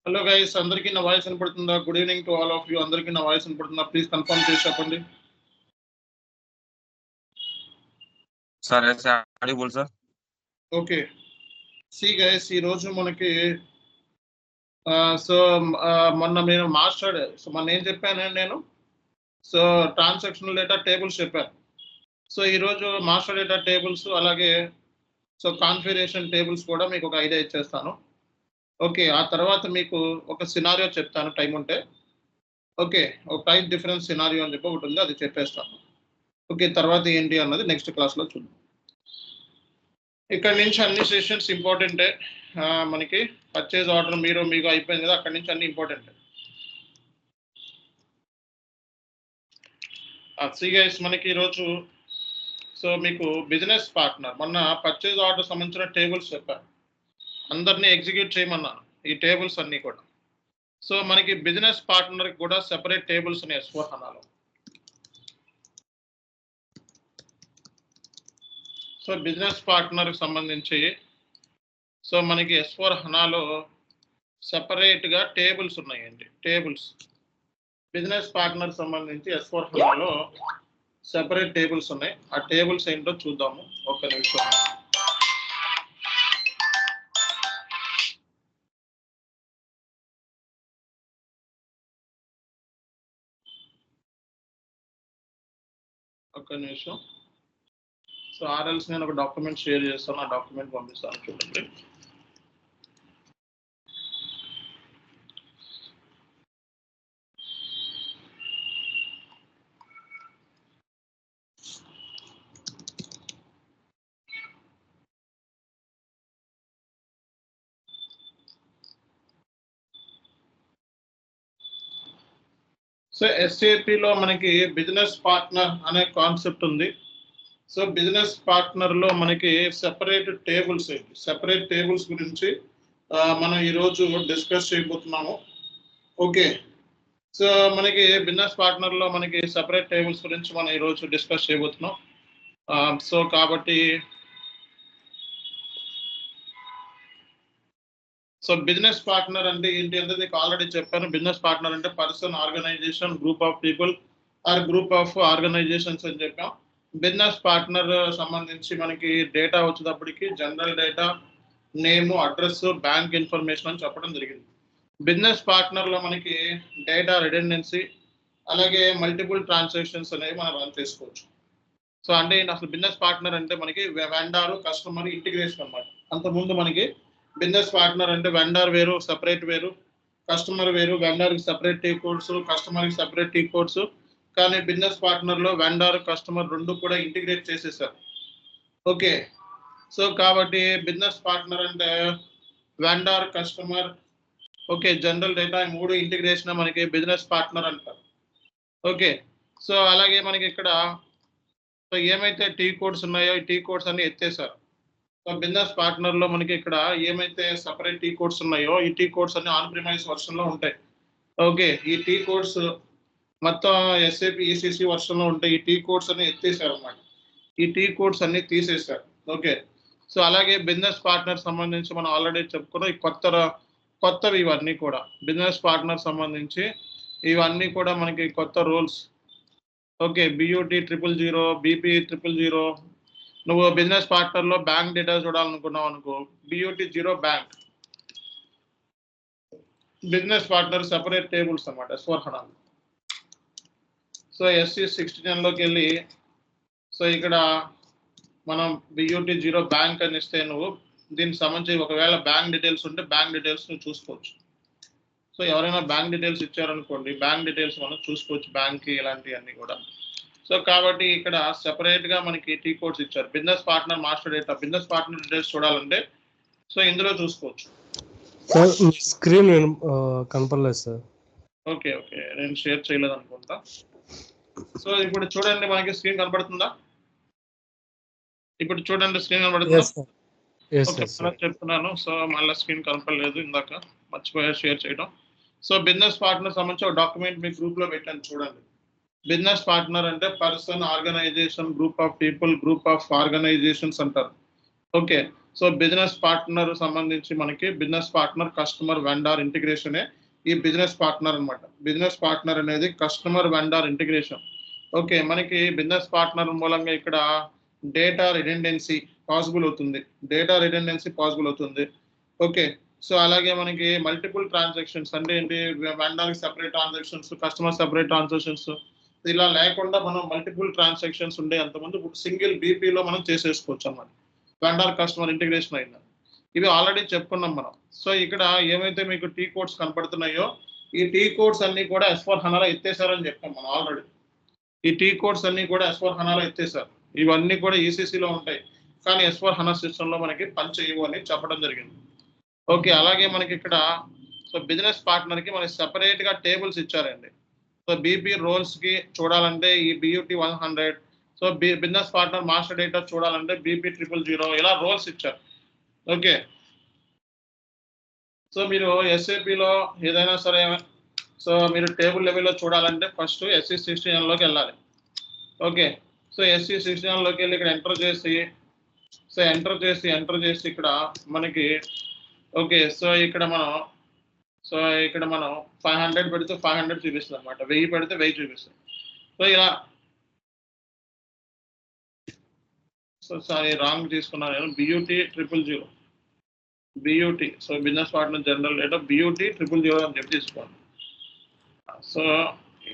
Hello guys, అందరికీ నా voice వినపడుతుందా? Good evening to all of you. అందరికీ నా వాయిస్ వినపడుతుందా? ప్లీజ్ కన్ఫర్మ్ చేసి చెప్పండి. Sir audible sir. Okay, see guys, ఈరోజు మనకి సో మొన్న నేను మాట్లాడే మొన్న ఏం చెప్పాను నేను? సో ట్రాన్సాక్షనల్ డేటా టేబుల్స్ చెప్పాను. సో ఈరోజు మాస్టర్ డేటా టేబుల్స్ అలాగే సో కాన్ఫిగరేషన్ టేబుల్స్ కూడా మీకు ఒక ఐడియా ఇచ్చేస్తాను. ఓకే, ఆ తర్వాత మీకు ఒక సినారియో చెప్తాను టైం ఉంటే. ఓకే, ఒక టైప్ డిఫరెన్స్ సినారియో అని చెప్పి ఒకటి ఉంది, అది చెప్పేస్తాను. ఓకే, తర్వాత ఏంటి అన్నది నెక్స్ట్ క్లాస్లో చూద్దాం. ఇక్కడ నుంచి అన్ని సెషన్స్ ఇంపార్టెంటే. మనకి పర్చేజ్ ఆర్డర్ మీకు అయిపోయింది కదా, అక్కడ నుంచి అన్ని ఇంపార్టెంట్. సి గైస్, మనకి ఈరోజు సో మీకు బిజినెస్ పార్ట్నర్ మొన్న పర్చేజ్ ఆర్డర్ సంబంధించిన టేబుల్స్ చెప్పాను, అందరినీ ఎగ్జిక్యూట్ చేయమన్నాను ఈ టేబుల్స్ అన్నీ కూడా. సో మనకి బిజినెస్ పార్ట్నర్కి కూడా సెపరేట్ టేబుల్స్ ఉన్నాయి S4 హనాలో. సో బిజినెస్ పార్ట్నర్కి సంబంధించి సో మనకి S4 హనాలో సెపరేట్గా టేబుల్స్ ఉన్నాయండి. టేబుల్స్ బిజినెస్ పార్ట్నర్ సంబంధించి S4 హనాలో సెపరేట్ టేబుల్స్ ఉన్నాయి. ఆ టేబుల్స్ ఏంటో చూద్దాము, ఒక్క నిమిషం. ఒక్క నిమిషం. సో ఆర్ఎల్స్ నేను ఒక డాక్యుమెంట్ షేర్ చేస్తాను, ఆ డాక్యుమెంట్ పంపిస్తాను, చూడండి. సో SAPలో మనకి బిజినెస్ పార్ట్నర్ అనే కాన్సెప్ట్ ఉంది. సో బిజినెస్ పార్ట్నర్లో మనకి సెపరేట్ టేబుల్స్ గురించి మనం ఈరోజు డిస్కస్ చేయబోతున్నాము. ఓకే, సో మనకి బిజినెస్ పార్ట్నర్లో మనకి సెపరేట్ టేబుల్స్ గురించి మనం ఈరోజు డిస్కస్ చేయబోతున్నాం. సో కాబట్టి సో బిజినెస్ పార్ట్నర్ అంటే ఏంటి అంటే మీకు ఆల్రెడీ చెప్పాను. బిజినెస్ పార్ట్నర్ అంటే person, organisation, group of people or group of organisations అని చెప్పాం. బిజినెస్ పార్ట్నర్ సంబంధించి మనకి డేటా వచ్చేటప్పటికి general data, name, address, bank information అని చెప్పడం జరిగింది. బిజినెస్ పార్ట్నర్లో మనకి డేటా రిడెండెన్సీ అలాగే మల్టిపుల్ ట్రాన్సాక్షన్స్ అనేవి మనం రన్ చేసుకోవచ్చు. సో అంటే అసలు బిజినెస్ పార్ట్నర్ అంటే మనకి వెండారు, కస్టమర్ ఇంటిగ్రేషన్ అన్నమాట. అంతకుముందు మనకి బిజినెస్ పార్ట్నర్ అంటే వెండర్ వేరు, సెపరేట్ వేరు, కస్టమర్ వేరు, వెండర్కి సెపరేట్ టీ కోడ్స్, కస్టమర్కి సెపరేట్ టీ కోడ్స్. కానీ బిజినెస్ పార్ట్నర్లో వెండర్, కస్టమర్ రెండు కూడా ఇంటిగ్రేట్ చేసేసారు. ఓకే, సో కాబట్టి బిజినెస్ పార్ట్నర్ అంటే vendor, customer, okay, general data, మూడు ఇంటిగ్రేషన్ మనకి బిజినెస్ పార్ట్నర్ అంటారు. ఓకే, సో అలాగే మనకి ఇక్కడ సో ఏమైతే టీ కోడ్స్ ఉన్నాయో ఈ టీ కోడ్స్ అన్ని ఎత్తేసారు. సో బిజినెస్ పార్ట్నర్లో మనకి ఇక్కడ ఏమైతే సపరేట్ టీ కోడ్స్ ఉన్నాయో ఈ టీ కోడ్స్ అన్ని ఆన్ ప్రిమైస్ వర్షన్లో ఉంటాయి. ఓకే, ఈ టీ కోడ్స్ మొత్తం SAP ECC వర్షన్లో ఉంటాయి. ఈ టీ కోడ్స్ అన్ని ఎత్తేసారు అన్నమాట. ఈ టీ కోడ్స్ అన్ని తీసేశారు. ఓకే, సో అలాగే బిజినెస్ పార్ట్నర్ సంబంధించి మనం ఆల్రెడీ చెప్పుకున్నాం. ఈ కొత్తవి ఇవన్నీ కూడా బిజినెస్ పార్ట్నర్ సంబంధించి ఇవన్నీ కూడా మనకి కొత్త రూల్స్. Okay, BUT 000, BP 000. నువ్వు బిజినెస్ పార్ట్నర్లో బ్యాంక్ డేటా చూడాలనుకున్నావు అనుకో, BUT 0 bank. Business partner separate tables అన్నమాట S4 హనాలో. సో SC69లోకి వెళ్ళి సో ఇక్కడ మనం BUT 0 బ్యాంక్ అని ఇస్తే నువ్వు దీనికి సంబంధించి ఒకవేళ బ్యాంక్ డీటెయిల్స్ ఉంటే బ్యాంక్ డీటెయిల్స్ నువ్వు చూసుకోవచ్చు. సో ఎవరైనా బ్యాంక్ డీటెయిల్స్ ఇచ్చారనుకోండి, బ్యాంక్ డీటెయిల్స్ మనం చూసుకోవచ్చు, బ్యాంక్కి ఇలాంటివన్నీ కూడా. సో కాబట్టి ఇక్కడ సెపరేట్గా మనకి టీ కోడ్స్ ఇచ్చారు. Business partner master data, business partner details చూడాలంటే సో ఇందులో చూసుకోవచ్చు. సార్ స్క్రీన్ కనపడలేదు సార్. ఓకే, నేను షేర్ చేయలేదు అనుకుంటా. సో ఇప్పుడు చూడండి, మనకి స్క్రీన్ కనపడుతుందా? ఇప్పుడు చూడండి, స్క్రీన్ కనపడుతుందా? చెప్తున్నాను. సో మళ్ళీ స్క్రీన్ కనపడలేదు, ఇందాక మర్చిపోయా షేర్ చేయడం. సో బిజినెస్ పార్ట్నర్ సంబంధించి ఒక డాక్యుమెంట్ మీ గ్రూప్లో పెట్టాను, చూడండి. బిజినెస్ పార్ట్నర్ అంటే person, organisation, group of people, group of organisations అంటారు. ఓకే, సో బిజినెస్ పార్ట్నర్ సంబంధించి మనకి బిజినెస్ పార్ట్నర్ కస్టమర్ వెండార్ ఇంటిగ్రేషనే ఈ బిజినెస్ పార్ట్నర్ అన్నమాట. బిజినెస్ పార్ట్నర్ అనేది కస్టమర్ వెండార్ ఇంటిగ్రేషన్. ఓకే, మనకి బిజినెస్ పార్ట్నర్ మూలంగా ఇక్కడ డేటా రిడెండెన్సీ పాసిబుల్ అవుతుంది. ఓకే, సో అలాగే మనకి మల్టిపుల్ ట్రాన్సాక్షన్స్ అంటే ఏంటి, వెండార్కి separate transactions, customer separate transactions ఇలా లేకుండా మనం మల్టిపుల్ ట్రాన్సాక్షన్స్ ఉండే అంతమంది సింగిల్ బీపీలో మనం చేసేసుకోవచ్చు అన్నమాట. వెండార్ కస్టమర్ ఇంటిగ్రేషన్ అయింది. ఇవి ఆల్రెడీ చెప్పుకున్నాం మనం. సో ఇక్కడ ఏమైతే మీకు టీ కోడ్స్ కనపడుతున్నాయో ఈ టీ కోడ్స్ అన్ని కూడా S/4HANAలో ఎత్తేసారని చెప్పాం మనం ఆల్రెడీ. ఈ టీ కోడ్స్ అన్ని కూడా S/4HANAలో ఎత్తేసారు. ఇవన్నీ కూడా ఈసీసీలో ఉంటాయి, కానీ S/4HANA సిస్టంలో మనకి పనిచేయవు అని చెప్పడం జరిగింది. ఓకే, అలాగే మనకి ఇక్కడ సో బిజినెస్ పార్ట్నర్కి మనకి సెపరేట్గా టేబుల్స్ ఇచ్చారండి. సో బీపీ రోల్స్కి చూడాలంటే ఈ BUT 100, so business partner master data చూడాలంటే BP 000 ఇలా రోల్స్ ఇచ్చారు. ఓకే, సో మీరు SAPలో ఏదైనా సరే సో మీరు టేబుల్ లెవెల్లో చూడాలంటే ఫస్ట్ SE16లోకి వెళ్ళాలి. ఓకే, సో SE16లోకి వెళ్ళి ఇక్కడ ఎంటర్ చేసి ఇక్కడ మనకి ఓకే, సో ఇక్కడ మనం 500 పెడితే 500 చూపిస్తుంది అనమాట, 1000 పెడితే 1000 చూపిస్తుంది. సో ఇలా సో సారీ రాంగ్ తీసుకున్నాను నేను. BUT 000 BUT, so business partner general data BUT 000 అని చెప్పి తీసుకోండి. సో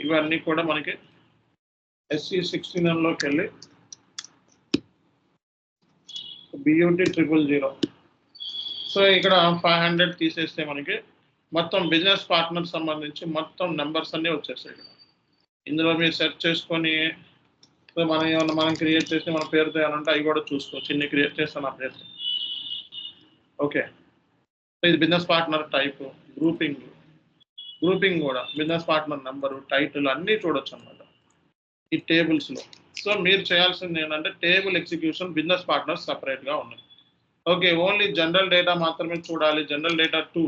ఇవన్నీ కూడా మనకి SE16లోకి వెళ్ళి BUT 000, సో ఇక్కడ 500 తీసేస్తే మనకి మొత్తం బిజినెస్ పార్ట్నర్ సంబంధించి మొత్తం నెంబర్స్ అన్నీ వచ్చేస్తాయి. ఇక్కడ ఇందులో మీరు సెర్చ్ చేసుకొని సో మనం క్రియేట్ చేసి మన పేరుతో ఏమంటే అవి కూడా చూసుకోవచ్చు. ఇన్ని క్రియేట్ చేస్తాను ఆ పేరుతో. ఓకే, సో ఇది బిజినెస్ పార్ట్నర్ టైప్, గ్రూపింగ్ కూడా బిజినెస్ పార్ట్నర్ నెంబరు, టైటిల్ అన్నీ చూడొచ్చు అన్నమాట ఈ టేబుల్స్లో. సో మీరు చేయాల్సింది ఏంటంటే టేబుల్ ఎగ్జిక్యూషన్ బిజినెస్ పార్ట్నర్ సపరేట్గా ఉన్నాయి. ఓకే, ఓన్లీ జనరల్ డేటా మాత్రమే చూడాలి. General data 2,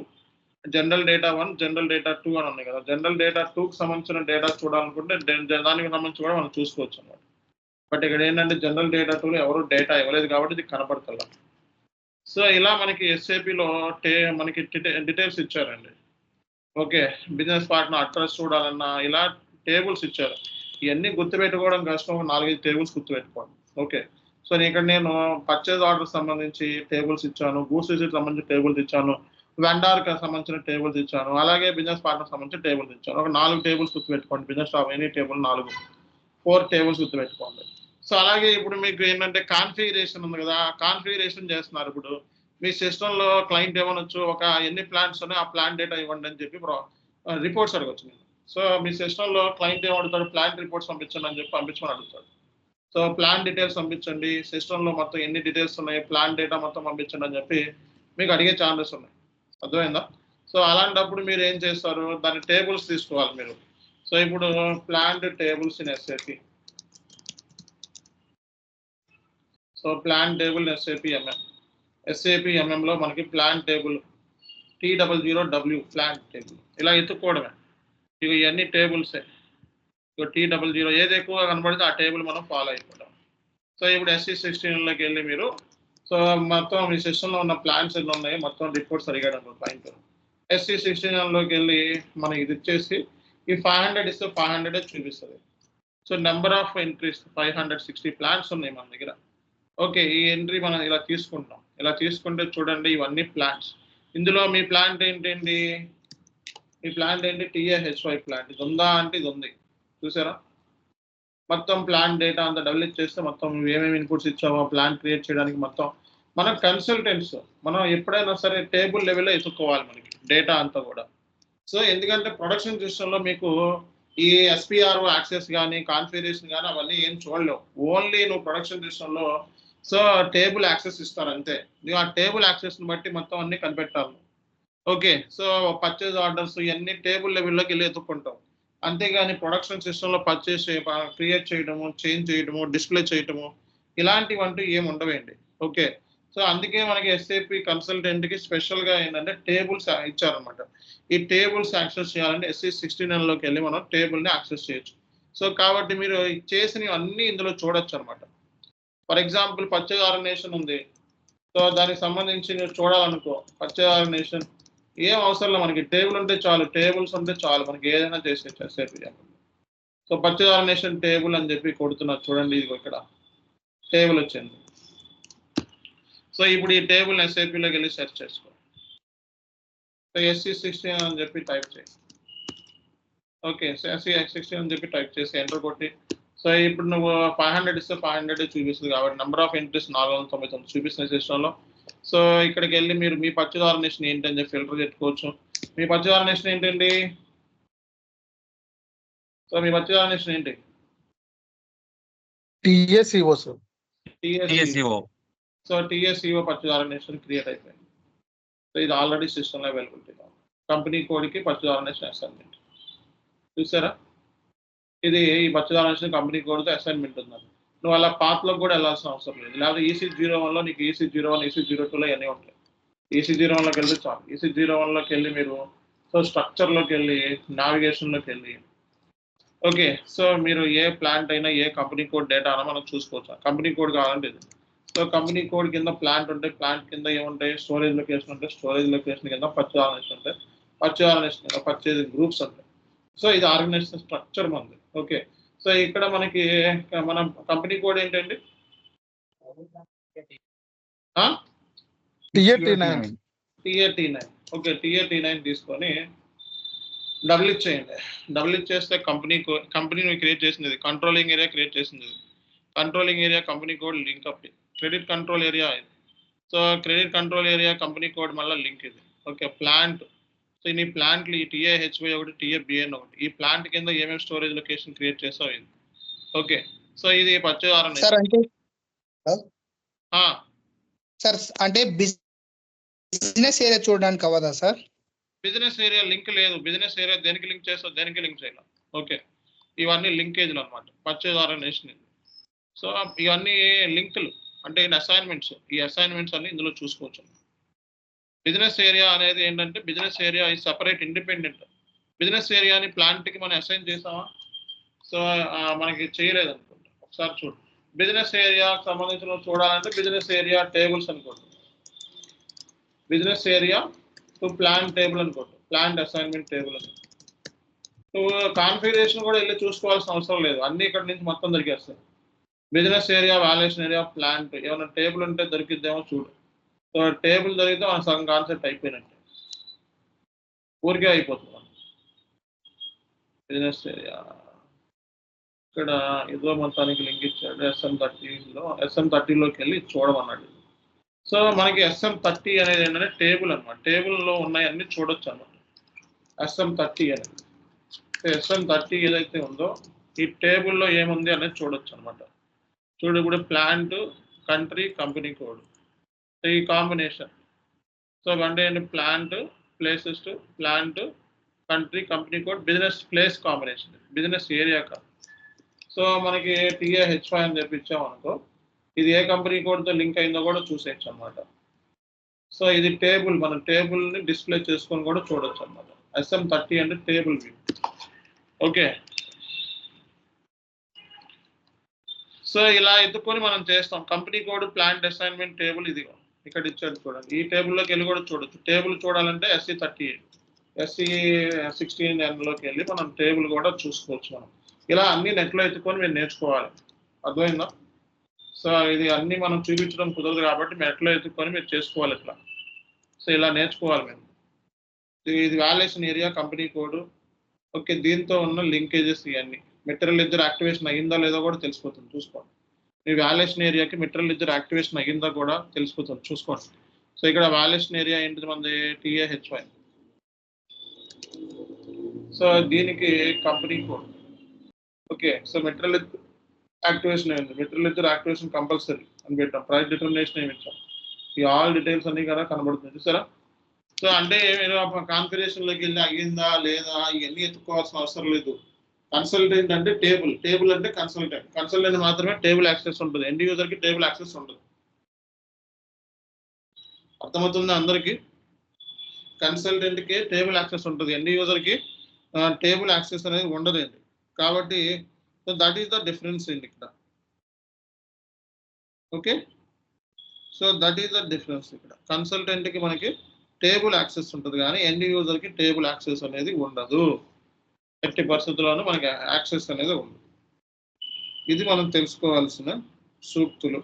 general data 1, general data 2 అని ఉన్నాయి కదా. జనరల్ డేటా 2కి సంబంధించిన డేటా చూడాలనుకుంటే దానికి సంబంధించి కూడా మనం చూసుకోవచ్చు అన్నమాట. బట్ ఇక్కడ ఏంటంటే జనరల్ డేటా 2లో ఎవరు డేటా ఇవ్వలేదు కాబట్టి ఇది కనపడతల. సో ఇలా మనకి SAPలో మనకి డీటెయిల్స్ ఇచ్చారండి. ఓకే, బిజినెస్ పార్ట్నర్ అడ్రస్ చూడాలన్నా ఇలా టేబుల్స్ ఇచ్చారు. ఇవన్నీ గుర్తుపెట్టుకోవడం కష్టం, 4-5 టేబుల్స్ గుర్తుపెట్టుకోండి. ఓకే, సో ఇక్కడ నేను పర్చేజ్ ఆర్డర్ సంబంధించి టేబుల్స్ ఇచ్చాను, గూడ్స్ రిసీట్ సంబంధించిన టేబుల్స్ ఇచ్చాను, వెండార్కి సంబంధించిన టేబుల్స్ ఇచ్చాను, అలాగే బిజినెస్ పార్ట్నర్ సంబంధించిన టేబుల్స్ ఇచ్చాను. ఒక 4 టేబుల్స్ గుర్తుపెట్టుకోండి. Business staff any table 4 tables గుర్తుపెట్టుకోండి. సో అలాగే ఇప్పుడు మీకు ఏంటంటే కాన్ఫిగరేషన్ ఉంది కదా, కాన్ఫిగరేషన్ చేస్తున్నారు. ఇప్పుడు మీ సిస్టంలో క్లయింట్ ఏమనొచ్చు, ఒక ఎన్ని ప్లాంట్స్ ఉన్నాయి ఆ ప్లాంట్ డేటా ఇవ్వండి అని చెప్పి రిపోర్ట్స్ అడగచ్చు మీరు. సో మీ సిస్టంలో క్లయింట్ ఏమడుగుతాడు, ప్లాంట్ రిపోర్ట్స్ పంపించండి అని చెప్పి పంపించమని అడుగుతాడు. సో ప్లాన్ డీటెయిల్స్ పంపించండి, సిస్టంలో మొత్తం ఎన్ని డీటెయిల్స్ ఉన్నాయి, ప్లాన్ డేటా మొత్తం పంపించండి అని చెప్పి మీకు అడిగే ఛాన్సెస్ ఉన్నాయి. అర్థమైందా? సో అలాంటప్పుడు మీరు ఏం చేస్తారు, దాని టేబుల్స్ తీసుకోవాలి మీరు. సో ఇప్పుడు plant tables in SAP, so plan table SAP MM లో మనకి plan table T00W plan table ఇలా ఎత్తుక్కోవడమే. ఇక ఇవన్నీ టేబుల్సే. ఇక T00 ఏది ఎక్కువగా కనబడితే ఆ టేబుల్ మనం ఫాలో అయిపోతాం. సో ఇప్పుడు SE16లోకి వెళ్ళి మీరు సో మొత్తం మీ సిస్టంలో ఉన్న ప్లాన్స్ ఎన్ని ఉన్నాయి మొత్తం రిపోర్ట్స్ అడిగాడు అనుకో క్లయింట్. SE16లోకి వెళ్ళి మనం ఇది ఇచ్చేసి ఈ 500 ఇస్తే 500 చూపిస్తుంది. So number of entries 560 plans ఉన్నాయి మన దగ్గర. ఓకే, ఈ ఎంట్రీ మనం ఇలా తీసుకుంటాం. ఇలా తీసుకుంటే చూడండి ఇవన్నీ ప్లాంట్స్. ఇందులో మీ ప్లాంట్ ఏంటండి, మీ ప్లాంట్ ఏంటి TAHY ప్లాంట్. ఇది ఉందా అంటే ఇది ఉంది, చూసారా? మొత్తం ప్లాంట్ డేటా అంతా డబుల్ ఇచ్చేస్తే మొత్తం ఏమేమి ఇన్పుట్స్ ఇచ్చామో ప్లాన్ క్రియేట్ చేయడానికి మొత్తం మనం కన్సల్టెంట్స్. మనం ఎప్పుడైనా సరే టేబుల్ లెవెల్లో ఎత్తుక్కోవాలి మనకి డేటా అంతా కూడా. సో ఎందుకంటే ప్రొడక్షన్ సిస్టంలో మీకు ఈ SPRO యాక్సెస్ కానీ కాన్ఫిగరేషన్ కానీ అవన్నీ ఏం చూడలేవు. ఓన్లీ నువ్వు ప్రొడక్షన్ సిస్టంలో సో టేబుల్ యాక్సెస్ ఇస్తారు అంతే. నువ్వు ఆ టేబుల్ యాక్సెస్ని బట్టి మొత్తం అన్ని కనిపెట్టాలి. ఓకే, సో పర్చేజ్ ఆర్డర్స్ ఇవన్నీ టేబుల్ లెవెల్లోకి వెళ్ళి ఎత్తుక్కుంటాం. అంతేగాని ప్రొడక్షన్ సిస్టంలో పర్చేస్ క్రియేట్ చేయడము, చేంజ్ చేయడము, డిస్ప్లే చేయడము ఇలాంటివంటూ ఏమి ఉండవండి. ఓకే, సో అందుకే మనకి SAP కన్సల్టెంట్కి స్పెషల్గా ఏంటంటే టేబుల్స్ ఇచ్చారనమాట. ఈ టేబుల్స్ యాక్సెస్ చేయాలంటే SE16లోకి వెళ్ళి మనం టేబుల్ని యాక్సెస్ చేయొచ్చు. సో కాబట్టి మీరు చేసినవి అన్నీ ఇందులో చూడొచ్చు అనమాట. ఫర్ ఎగ్జాంపుల్ పర్చేజ్ ఆర్గనైజేషన్ ఉంది, సో దానికి సంబంధించి నువ్వు చూడాలనుకో పర్చేజ్ ఆర్గనైజేషన్ ఏం అవసరం లేదు, మనకి టేబుల్ ఉంటే చాలు, టేబుల్స్ ఉంటే చాలు, మనకి ఏదైనా చేసేది SIP. So purchase organisation table అని చెప్పి కొడుతున్నారు చూడండి, ఇది ఇక్కడ టేబుల్ వచ్చింది. సో ఇప్పుడు ఈ టేబుల్ ఎస్ఐపిలోకి వెళ్ళి సెర్చ్ చేసుకో. సో SC16 అని చెప్పి టైప్ చేయి. ఓకే, SC16 అని చెప్పి టైప్ చేసి ఎంటర్ కొట్టి, సో ఇప్పుడు నువ్వు 500 ఇస్తే 500 చూపిస్తుంది కాబట్టి నెంబర్ ఆఫ్ ఎంట్రీస్ 499 చూపిస్తున్న సిస్టంలో. సో ఇక్కడికి వెళ్ళి మీరు మీ పర్చేజ్ ఆర్గనైజేషన్ ఏంటని చెప్పి ఫిల్టర్ పెట్టుకోవచ్చు. మీ పర్చేజ్ ఆర్గనైజేషన్ ఏంటండి? సో మీ పర్చేజ్ ఆర్గనైజేషన్ ఏంటి? TSEO sir. TSEO. So TSEO purchase organisation create అయిపోయింది. సో ఇది ఆల్రెడీ సిస్టంలో అవైలబిలిటీ. కంపెనీ కోడ్కి పర్చేజ్ ఆర్గనైజేషన్ అసైన్మెంట్ చూసారా? ఇది ఈ పర్చేజ్ ఆర్గనైజేషన్ కంపెనీ కోడ్తో అసైన్మెంట్ ఉందని. నువ్వు అలా పాత్లోకి కూడా వెళ్ళాల్సిన అవసరం లేదు. లేకపోతే EC01లో నీకు EC01, EC02లో అన్నీ ఉంటాయి. EC01లోకి వెళ్తే చాలు. EC01లోకి వెళ్ళి మీరు సో స్ట్రక్చర్లోకి వెళ్ళి నావిగేషన్లోకి వెళ్ళి ఓకే, సో మీరు ఏ ప్లాంట్ అయినా ఏ కంపెనీ కోడ్ డేటా అయినా మనం చూసుకోవచ్చు. కంపెనీ కోడ్ కావాలంటే ఇది. సో కంపెనీ కోడ్ కింద ప్లాంట్ ఉంటాయి, ప్లాంట్ కింద ఏముంటాయి, స్టోరేజ్ లొకేషన్ ఉంటాయి, స్టోరేజ్ లొకేషన్ కింద పర్చేజ్ ఆర్గనైజేషన్ ఉంటాయి, పర్చేజ్ ఆర్గనైజేషన్ కింద పర్చేజ్ గ్రూప్స్ ఉంటాయి. సో ఇది ఆర్గనైజేషన్ స్ట్రక్చర్ మనది. ఓకే, సో ఇక్కడ మనకి మన కంపెనీ కోడ్ ఏంటండి? TA-T9. ఓకే, TA-T9 తీసుకొని డబుల్ ఇచ్ చేయండి. డబుల్ ఇచ్ చేస్తే కంపెనీ క్రియేట్ చేసింది, కంట్రోలింగ్ ఏరియా క్రియేట్ చేసింది. Controlling area company code link up. Credit control area ఇది. So credit control area company code మళ్ళీ లింక్ ఇది. Okay, plant. సో ఈ ప్లాంట్లు ఈ TAHY ఒకటి, TABN ఒకటి, ఈ ప్లాంట్ కింద ఏమేమి స్టోరేజ్ లొకేషన్ క్రియేట్ చేస్తావు ఇది. ఓకే, సో ఇది పర్చేజ్ ఆర్గనైజేషన్. సార్ అంటే బిజినెస్ ఏరియా చూడడానికి అవ్వదా సార్? బిజినెస్ ఏరియా లింక్ లేదు. బిజినెస్ ఏరియా దేనికి లింక్ చేస్తావు, దేనికి లింక్ చేయాలి. ఓకే, ఇవన్నీ లింకేజ్లు అనమాట పర్చేజ్ ఆర్గనైజేషన్. సో ఇవన్నీ లింకులు అంటే అసైన్మెంట్స్. ఈ అసైన్మెంట్స్ అన్ని ఇందులో చూసుకోవచ్చు. బిజినెస్ ఏరియా అనేది ఏంటంటే బిజినెస్ ఏరియా ఈ సపరేట్ ఇండిపెండెంట్. బిజినెస్ ఏరియాని ప్లాంట్కి మనం అసైన్ చేసామా? సో మనకి చేయలేదు అనుకుంటా. ఒకసారి చూడు, బిజినెస్ ఏరియా సంబంధించిన చూడాలంటే బిజినెస్ ఏరియా టేబుల్స్ అనుకోండి, business area to plant table అనుకోండి, ప్లాంట్ అసైన్మెంట్ టేబుల్ అని. నువ్వు కాన్ఫిగరేషన్ కూడా వెళ్ళి చూసుకోవాల్సిన అవసరం లేదు, అన్ని ఇక్కడ నుంచి మొత్తం దొరికేస్తాయి. Business area, valuation area, plant ఏమైనా టేబుల్ ఉంటే దొరికిద్దేమో చూడు. సో టేబుల్ దొరికితే మన సగం కాన్సెప్ట్ అయిపోయినట్టే, ఊరికే అయిపోతుంది. బిజినెస్ ఏరియా ఇక్కడ ఏదో మొత్తానికి లింక్ ఇచ్చాడు. SM30లోకి వెళ్ళి చూడమన్నాడు. సో మనకి SM30 అనేది ఏంటంటే టేబుల్ అనమాట. టేబుల్లో ఉన్నాయన్నీ చూడొచ్చు అనమాట. SM30 అనేది SM30 ఏదైతే ఉందో ఈ టేబుల్లో ఏముంది అనేది చూడొచ్చు అనమాట. చూడు, ఇప్పుడు ప్లాంట్, కంట్రీ, కంపెనీ కోడ్, ఈ కాంబినేషన్. సో అంటే ఏంటి, plant, places, plant, country, company code, business place combination, business area కాదు. సో మనకి TAHY అని చెప్పి ఇచ్చామనుకో, ఇది ఏ కంపెనీ కోడ్తో లింక్ అయిందో కూడా చూసేయచ్చు అనమాట. సో ఇది టేబుల్, మనం టేబుల్ని డిస్ప్లే చేసుకొని కూడా చూడొచ్చు అనమాట. SM30 అంటే టేబుల్ వ్యూ. ఓకే, సో ఇలా ఎత్తుకొని మనం చేస్తాం. Company code, plant assignment table ఇది ఇక్కడ ఇచ్చాడు చూడండి. ఈ టేబుల్లోకి వెళ్ళి కూడా చూడొచ్చు. టేబుల్ చూడాలంటే SC38, SC16Nలోకి వెళ్ళి మనం టేబుల్ కూడా చూసుకోవచ్చు. మనం ఇలా అన్ని నెట్లో ఎత్తుకొని మీరు నేర్చుకోవాలి. అర్థమైందా? సో ఇది అన్ని మనం చూపించడం కుదరదు కాబట్టి నెట్లో ఎత్తుకొని మీరు చేసుకోవాలి ఇట్లా. సో ఇలా నేర్చుకోవాలి మేము. ఇది valuation area company code. Okay, దీంతో ఉన్న లింకేజెస్ ఇవన్నీ. మెటీరియల్ లెడ్జర్ యాక్టివేషన్ అయ్యిందా లేదో కూడా తెలిసిపోతుంది, చూసుకోండి. మీ వాల్యుయేషన్ ఏరియాకి మెటీరియల్ లెడ్జర్ యాక్టివేషన్ అయ్యిందా కూడా తెలిసిపోతుంది, చూసుకోండి. సో ఇక్కడ వాల్యుయేషన్ ఏరియా ఏంటిది మనది, TAHY. సో దీనికి company code. Okay, so material activation అయింది. మెటీరియల్ లెడ్జర్ యాక్టివేషన్ కంపల్సరీ అని పెట్టాం. ప్రైస్ డిటర్మినేషన్ ఏమి ఇచ్చాం. ఈ ఆల్ డీటెయిల్స్ అన్ని కదా కనబడుతుంది, చూసారా? సో అంటే మీరు కాన్ఫిగరేషన్లోకి వెళ్ళి అయ్యిందా లేదా ఇవన్నీ ఎత్తుకోవాల్సిన అవసరం లేదు. కన్సల్టెంట్ అంటే టేబుల్ అంటే కన్సల్టెంట్ మాత్రమే టేబుల్ యాక్సెస్ ఉంటుంది. ఎండ్ యూజర్కి టేబుల్ యాక్సెస్ ఉంటుంది. అర్థమవుతుందా అందరికీ? కన్సల్టెంట్కి టేబుల్ యాక్సెస్ ఉంటుంది, ఎండ్ యూజర్కి టేబుల్ యాక్సెస్ అనేది ఉండదండి. కాబట్టి so that is the difference అండి ఇక్కడ. Okay, so that is the difference. ఇక్కడ కన్సల్టెంట్కి మనకి టేబుల్ యాక్సెస్ ఉంటుంది కానీ ఎండ్ యూజర్కి టేబుల్ యాక్సెస్ అనేది ఉండదు. ఎట్టి పరిస్థితుల్లోనూ మనకి యాక్సెస్ అనేది ఉండదు. ఇది మనం తెలుసుకోవాల్సిన సూక్తులు.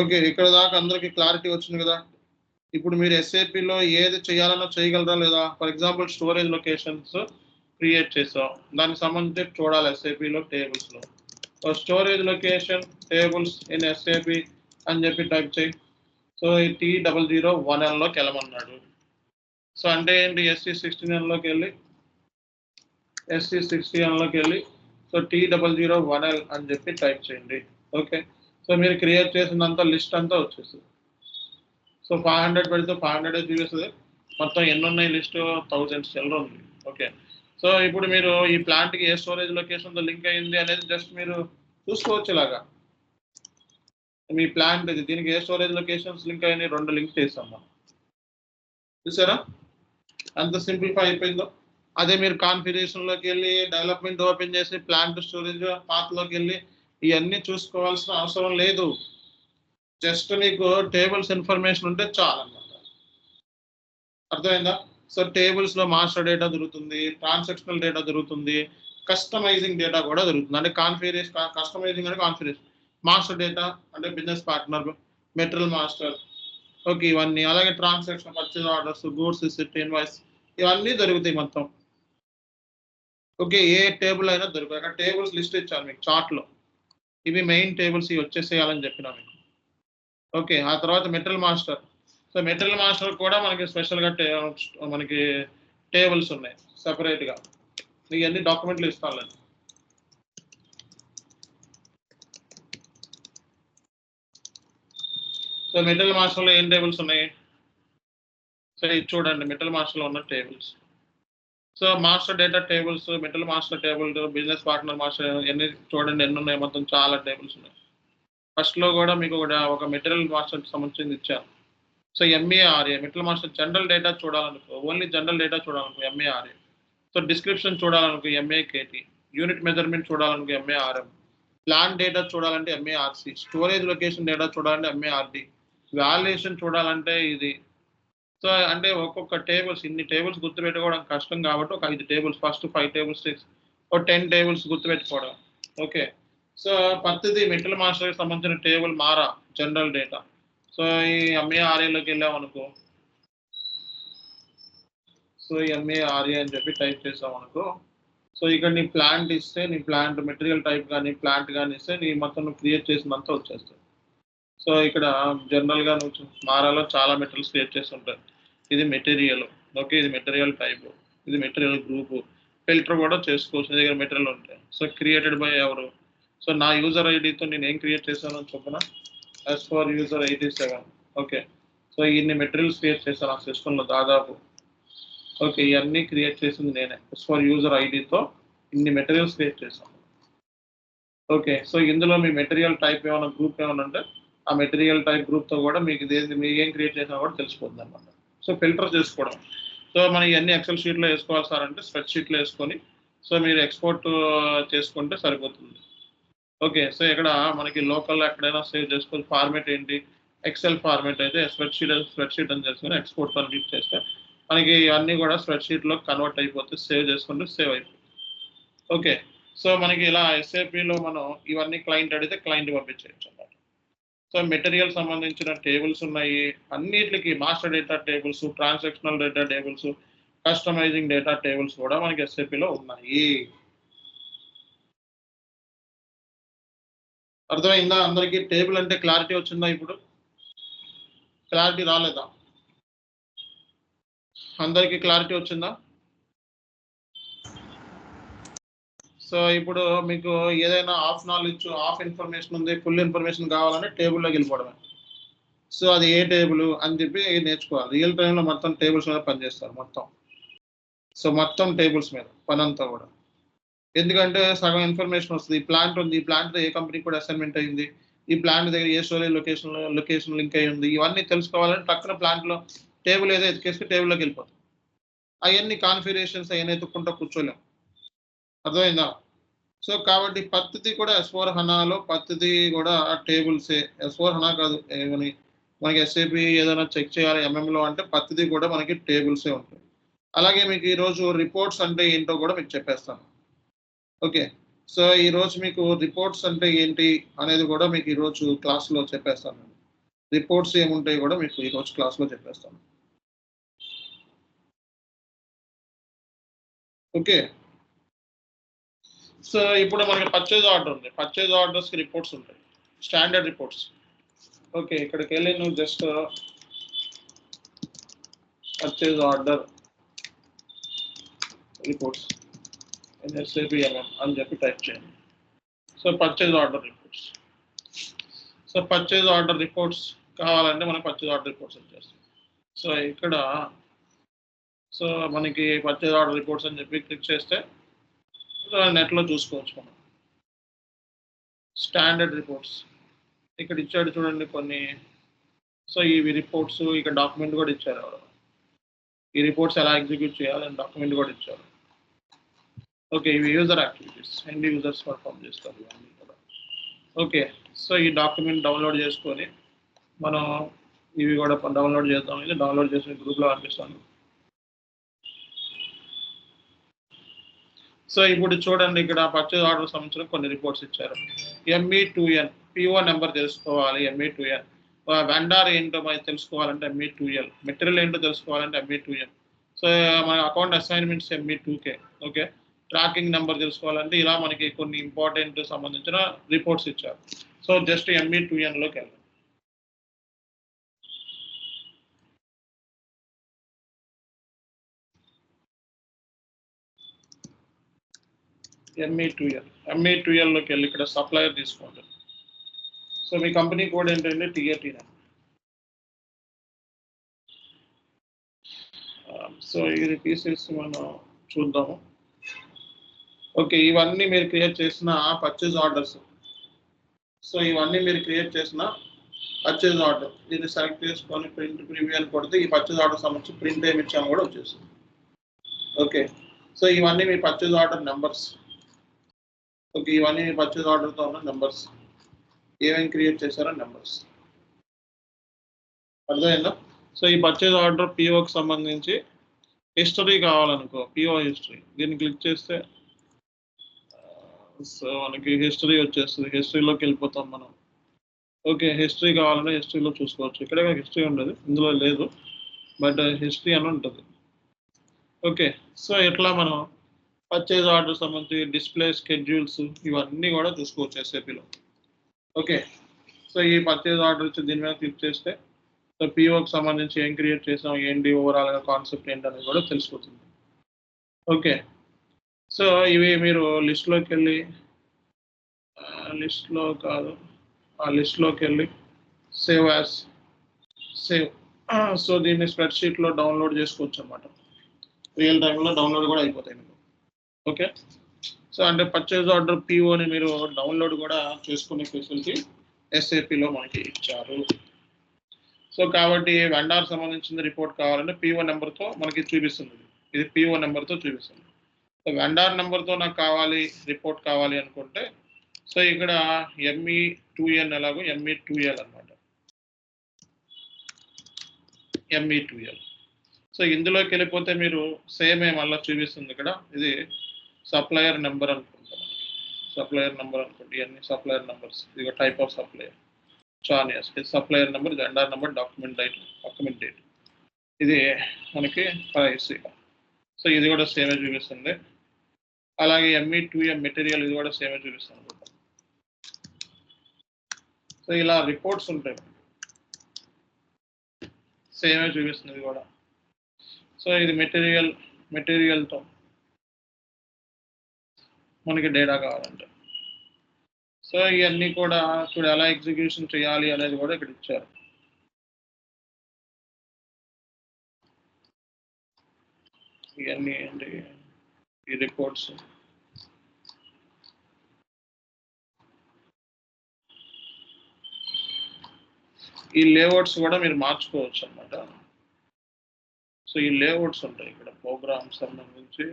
ఓకే, ఇక్కడ దాకా అందరికీ క్లారిటీ వచ్చింది కదా. ఇప్పుడు మీరు ఎస్ఏపిలో ఏది చేయాలన్నా చేయగలరా లేదా? For example storage locations create చేసాం, దానికి సంబంధించి చూడాలి ఎస్ఏపిలో టేబుల్స్లో. Storage location tables in SAP అని చెప్పి టైప్ చేయి. సో ఈ T001Lలోకి వెళ్ళమన్నాడు. సో అంటే ఏంటి, SC16Nలోకి వెళ్ళి SC16Nలోకి వెళ్ళి సో T001L అని చెప్పి టైప్ చేయండి. ఓకే, సో మీరు క్రియేట్ చేసినంత లిస్ట్ అంతా వచ్చేస్తుంది. సో 500 పెడితే 500 చూపిస్తుంది. మొత్తం ఎన్ని ఉన్నాయి లిస్ట్ 1000 సెల్ ఉంది. ఓకే, సో ఇప్పుడు మీరు ఈ ప్లాంట్కి ఏ స్టోరేజ్ లొకేషన్తో లింక్ అయ్యింది అనేది జస్ట్ మీరు చూసుకోవచ్చు. ఇలాగా మీ ప్లాంట్ ఇది, దీనికి ఏ స్టోరేజ్ లొకేషన్స్ లింక్ అయ్యి 2 లింక్ చేస్తాం మనం. చూసారా అంత సింప్లిఫై అయిపోయిందో. అదే మీరు కాన్ఫిగరేషన్లోకి వెళ్ళి డెవలప్మెంట్ ఓపెన్ చేసి ప్లాంట్ స్టోరేజ్ పాత్లోకి వెళ్ళి ఇవన్నీ చూసుకోవాల్సిన అవసరం లేదు. జస్ట్ మీకు టేబుల్స్ ఇన్ఫర్మేషన్ ఉంటే చాలు అన్నమాట. అర్థమైందా? సో టేబుల్స్లో మాస్టర్ డేటా దొరుకుతుంది, ట్రాన్సాక్షనల్ డేటా దొరుకుతుంది, కస్టమైజింగ్ డేటా కూడా దొరుకుతుంది. అంటే కాన్ఫిగరేషన్, కస్టమైజింగ్ అంటే కాన్ఫిగరేషన్, మాస్టర్ డేటా అంటే business partner, material master, okay ఇవన్నీ. అలాగే transaction, purchase orders, goods receipt, invoice ఇవన్నీ దొరుకుతాయి మొత్తం. ఓకే, ఏ టేబుల్ అయినా దొరుకుతాయి. అక్కడ టేబుల్స్ లిస్ట్ ఇచ్చాను మీకు చార్ట్లో. ఇవి మెయిన్ టేబుల్స్, ఇవి వచ్చేసేయాలని చెప్పినా మీకు. ఓకే, ఆ తర్వాత material master. So material master కూడా మనకి స్పెషల్గా మనకి టేబుల్స్ ఉన్నాయి సపరేట్గా. ఇవన్నీ డాక్యుమెంట్లు ఇస్తాను. సో మెటీరియల్ మాస్టర్లో ఏం టేబుల్స్ ఉన్నాయి? సో ఇది చూడండి, మెటీరియల్ మాస్టర్లో ఉన్న tables. So master data tables, material master table, business partner master, ఎన్ని చూడండి ఎన్ని ఉన్నాయి, మొత్తం చాలా టేబుల్స్ ఉన్నాయి. ఫస్ట్లో కూడా మీకు ఒక మెటీరియల్ మాస్టర్కి సంబంధించి ఇచ్చాను. So MARA material master general data చూడాలనుకో, ఓన్లీ జనరల్ డేటా చూడాలనుకో MARA. సో డిస్క్రిప్షన్ చూడాలనుకో MAKT, యూనిట్ మెజర్మెంట్ చూడాలనుకో MARM, ప్లాన్ డేటా చూడాలంటే MARC, స్టోరేజ్ లొకేషన్ డేటా చూడాలంటే MARD, వాల్యుయేషన్ చూడాలంటే ఇది. సో అంటే ఒక్కొక్క టేబుల్స్, ఇన్ని టేబుల్స్ గుర్తుపెట్టుకోవడం కష్టం కాబట్టి ఒక 5 టేబుల్స్, ఫస్ట్ 5 టేబుల్స్, 10 టేబుల్స్ గుర్తుపెట్టుకోవడం. ఓకే, సో ప్రతిదీ మెటీరియల్ మాస్టర్కి సంబంధించిన table MARA general data. So ఈ MARAలోకి వెళ్ళాం అనుకో, సో MARA అని చెప్పి టైప్ చేసాం అనుకో. సో ఇక్కడ నీ ప్లాంట్ ఇస్తే, నీ ప్లాంట్ మెటీరియల్ టైప్ కానీ ప్లాంట్ కానీ ఇస్తే నీ మొత్తం నువ్వు క్రియేట్ చేసినంత వచ్చేస్తుంది. సో ఇక్కడ జనరల్గా నువ్వు మారాలో చాలా మెటీరియల్స్ క్రియేట్ చేస్తుంటాయి. ఇది మెటీరియల్, ఓకే ఇది మెటీరియల్ టైప్, ఇది మెటీరియల్ గ్రూపు, ఫిల్టర్ కూడా చేసుకోవచ్చు నీ దగ్గర మెటీరియల్ ఉంటాయి. సో క్రియేటెడ్ బై ఎవరు? సో నా యూజర్ ఐడితో నేను ఏం క్రియేట్ చేశాను అని చెప్పిన S4 user 87. ఓకే, సో ఇన్ని మెటీరియల్స్ క్రియేట్ చేశాను ఆ సిస్టంలో దాదాపు. ఓకే, ఇవన్నీ క్రియేట్ చేసింది నేనే. S4 యూజర్ ఐడితో ఇన్ని మెటీరియల్స్ క్రియేట్ చేశాను. ఓకే, సో ఇందులో మీ మెటీరియల్ టైప్ ఏమైనా గ్రూప్ ఏమైనా ఉంటే ఆ మెటీరియల్ టైప్ గ్రూప్తో కూడా మీకు ఇదేంటి, మీరు ఏం క్రియేట్ చేసినా కూడా తెలిసిపోతుంది అన్నమాట. సో ఫిల్టర్ చేసుకోవడం. సో మనం ఇవన్నీ ఎక్సెల్ షీట్లో వేసుకోవాలి సార్ అంటే స్ప్రెడ్ షీట్లో వేసుకొని సో మీరు ఎక్స్పోర్ట్ చేసుకుంటే సరిపోతుంది. ఓకే, సో ఇక్కడ మనకి లోకల్లో ఎక్కడైనా సేవ్ చేసుకోవాలి. ఫార్మేట్ ఏంటి, ఎక్సెల్ ఫార్మేట్ అయితే స్ప్రెడ్ షీట్ అని చేసుకొని ఎక్స్పోర్ట్ అని క్లిక్ చేస్తే మనకి అన్నీ కూడా స్ప్రెడ్ షీట్లో కన్వర్ట్ అయిపోతే సేవ్ చేసుకుంటే సేవ్ అయిపోతుంది. ఓకే, సో మనకి ఇలా SAPలో మనం ఇవన్నీ క్లయింట్ అడిగితే క్లయింట్ పంపించేయచ్చు అన్నమాట. సో మెటీరియల్ సంబంధించిన టేబుల్స్ ఉన్నాయి, అన్నిటికి master data tables, transactional data tables, customising data tables కూడా మనకి SAPలో ఉన్నాయి. అర్థమైందా అందరికీ? టేబుల్ అంటే క్లారిటీ వచ్చిందా? ఇప్పుడు క్లారిటీ రాలేదా? అందరికీ క్లారిటీ వచ్చిందా? సో ఇప్పుడు మీకు ఏదైనా హాఫ్ నాలెడ్జ్, హాఫ్ ఇన్ఫర్మేషన్ ఉంది, ఫుల్ ఇన్ఫర్మేషన్ కావాలంటే టేబుల్లోకి వెళ్ళిపోవడమే. సో అది ఏ టేబుల్ అని చెప్పి నేర్చుకోవాలి. రియల్ టైంలో మొత్తం టేబుల్స్ మీద పనిచేస్తారు మొత్తం. సో మొత్తం టేబుల్స్ మీద పని అంతా కూడా. ఎందుకంటే సగం ఇన్ఫర్మేషన్ వస్తుంది. ఈ ప్లాంట్ ఉంది, ఈ ప్లాంట్ ఏ కంపెనీకి కూడా అసైన్మెంట్ అయింది, ఈ ప్లాంట్ దగ్గర ఏ స్టోరేజ్ లొకేషన్ లింక్ అయి ఉంది, ఇవన్నీ తెలుసుకోవాలంటే పక్కన ప్లాంట్లో టేబుల్ ఏదో ఎత్తుకేస్తే టేబుల్లోకి వెళ్ళిపోతుంది. అవన్నీ కాన్ఫిగరేషన్స్ అవన్నీ ఎత్తుక్కుంటూ కూర్చోలేం. అర్థమైందా? సో కాబట్టి పత్తిది కూడా S4 హనాలో పత్తిది కూడా టేబుల్సే. S4 హనా కాదు, మనకి SAP ఏదైనా చెక్ చేయాలి ఎంఎంలో అంటే పత్తిది కూడా మనకి టేబుల్సే ఉంటాయి. అలాగే మీకు ఈరోజు రిపోర్ట్స్ అంటే ఏంటో కూడా మీకు చెప్పేస్తాను. ఓకే, సో ఈరోజు మీకు రిపోర్ట్స్ అంటే ఏంటి అనేది కూడా మీకు ఈరోజు క్లాస్లో చెప్పేస్తాను. రిపోర్ట్స్ ఏముంటాయి కూడా మీకు ఈరోజు క్లాస్లో చెప్పేస్తాను. ఓకే, సో ఇప్పుడు మనకి పర్చేజ్ ఆర్డర్ ఉంది. పర్చేజ్ ఆర్డర్స్కి రిపోర్ట్స్ ఉంటాయి, స్టాండర్డ్ రిపోర్ట్స్. ఓకే, ఇక్కడికి వెళ్ళి నువ్వు just purchase order reports SAP MM అని చెప్పి టైప్ చేయండి. So purchase order reports. So purchase order reports కావాలంటే మనకి పర్చేజ్ ఆర్డర్ రిపోర్ట్స్ వచ్చేస్తాయి. సో ఇక్కడ సో మనకి పర్చేజ్ ఆర్డర్ రిపోర్ట్స్ అని చెప్పి క్లిక్ చేస్తే నెట్లో చూసుకోవచ్చు మనం. స్టాండర్డ్ రిపోర్ట్స్ ఇక్కడ ఇచ్చాడు చూడండి కొన్ని. సో ఇవి రిపోర్ట్స్, ఇక్కడ డాక్యుమెంట్ కూడా ఇచ్చారు ఎవరు. ఈ రిపోర్ట్స్ ఎలా ఎగ్జిక్యూట్ చేయాలని డాక్యుమెంట్ కూడా ఇచ్చారు. ఓకే, ఇవి user activities, end users perform చేస్తారు ఇవన్నీ కూడా. ఓకే, సో ఈ డాక్యుమెంట్ డౌన్లోడ్ చేసుకొని మనం ఇవి కూడా డౌన్లోడ్ చేద్దాం. ఇది డౌన్లోడ్ చేసిన గ్రూప్లో పంపిస్తాను. సో ఇప్పుడు చూడండి, ఇక్కడ పర్చేజ్ ఆర్డర్ సంబంధించిన కొన్ని రిపోర్ట్స్ ఇచ్చారు. ME2N PO నెంబర్ తెలుసుకోవాలి, ME2N. వెండార్ ఏంటో మనకి తెలుసుకోవాలంటే ME2L. మెటీరియల్ ఏంటో తెలుసుకోవాలంటే ME2M. సో మన account assignments ME2K. Okay, tracking number తెలుసుకోవాలంటే ఇలా మనకి కొన్ని ఇంపార్టెంట్ సంబంధించిన రిపోర్ట్స్ ఇచ్చారు. సో జస్ట్ ME2Nలోకి వెళ్ళండి. ME2Lలోకి వెళ్ళి ఇక్కడ సప్లయర్ తీసుకోండి. సో మీ కంపెనీ కోడ్ ఏంటంటే TAT. సో ఇది తీసేసి మనం చూద్దాము. ఓకే, ఇవన్నీ మీరు క్రియేట్ చేసిన పర్చేజ్ ఆర్డర్స్. సో ఇవన్నీ మీరు క్రియేట్ చేసిన పర్చేజ్ ఆర్డర్. దీన్ని సెలెక్ట్ చేసుకొని ప్రింట్ ప్రివ్యూ అని కొడితే ఈ పర్చేజ్ ఆర్డర్ సంబంధించి ప్రింట్ ఏమి ఇచ్చాము కూడా వచ్చేసింది. ఓకే, సో ఇవన్నీ మీ పర్చేజ్ ఆర్డర్ నెంబర్స్. ఓకే, ఇవన్నీ మీ పర్చేజ్ ఆర్డర్తో ఉన్న నెంబర్స్, ఏమేమి క్రియేట్ చేశారో నెంబర్స్. అర్థమైందా? సో ఈ పర్చేజ్ ఆర్డర్ POకి సంబంధించి హిస్టరీ కావాలనుకో, PO హిస్టరీ, దీన్ని క్లిక్ చేస్తే సో మనకి హిస్టరీ వచ్చేస్తుంది. హిస్టరీలోకి వెళ్ళిపోతాం మనం. ఓకే, హిస్టరీ కావాలంటే హిస్టరీలో చూసుకోవచ్చు. ఇక్కడ హిస్టరీ ఉండదు, ఇందులో లేదు, బట్ హిస్టరీ అని ఉంటుంది. ఓకే, సో ఇట్లా మనం పర్చేజ్ ఆర్డర్ సంబంధించి డిస్ప్లే స్కెడ్యూల్స్ ఇవన్నీ కూడా చూసుకోవచ్చు SAPలో. ఓకే, సో ఈ పర్చేజ్ ఆర్డర్ వచ్చి దీని మీద క్లిక్ చేస్తే సో POకి సంబంధించి ఏం క్రియేట్ చేసాం, ఏంటి ఓవరాల్గా కాన్సెప్ట్ ఏంటి అనేది కూడా తెలిసిపోతుంది. ఓకే, సో ఇవి మీరు లిస్ట్లోకి వెళ్ళి లిస్ట్లో కాదు ఆ లిస్ట్లోకి వెళ్ళి సేవ్ యాజ్ సేవ్. సో దీన్ని స్ప్రెడ్షీట్లో డౌన్లోడ్ చేసుకోవచ్చు అన్నమాట. రియల్ టైంలో డౌన్లోడ్ కూడా అయిపోతాయి మీకు. ఓకే, సో అంటే పర్చేజ్ ఆర్డర్ POని మీరు డౌన్లోడ్ కూడా చేసుకునే ఫెసిలిటీ SAPలో మనకి ఇచ్చారు. సో కాబట్టి వెండార్ సంబంధించిన రిపోర్ట్ కావాలంటే PO నెంబర్తో మనకి చూపిస్తుంది. ఇది PO నెంబర్తో చూపిస్తుంది. సో వెండార్ నెంబర్తో నాకు కావాలి, రిపోర్ట్ కావాలి అనుకుంటే సో ఇక్కడ ME2N ఎలాగో ME2L అనమాట. ME2L. సో ఇందులోకి వెళ్ళిపోతే మీరు సేమ్ మళ్ళీ చూపిస్తుంది ఇక్కడ. ఇది సప్లయర్ నెంబర్ అనుకుంటాం. సప్లయర్ నెంబర్ అనుకోండి, ఇవన్నీ సప్లయర్ నెంబర్స్. ఇది టైప్ ఆఫ్ సప్లయర్. చానియస్ ఇది supplier number, vendor number, document date. ఇది మనకి ప్రైస్. సో ఇది కూడా సేమే చూపిస్తుంది. అలాగే ME2M మెటీరియల్, ఇది కూడా సేమే చూపిస్తుంది అనమాట. సో ఇలా రిపోర్ట్స్ ఉంటాయి, సేమే చూపిస్తుంది కూడా. సో ఇది మెటీరియల్తో మనకి డేటా కావాలంటే సో ఇవన్నీ కూడా చూడు ఎలా ఎగ్జిక్యూషన్ చేయాలి అనేది కూడా ఇక్కడ ఇచ్చారు. ఇవన్నీ ఏంటి ఈ రిపోర్ట్స్. ఈ లేఅవుట్స్ కూడా మీరు మార్చుకోవచ్చు అన్నమాట. సో ఈ లేఅవుట్స్ ఉంటాయి ఇక్కడ ప్రోగ్రామ్ సంబంధించి.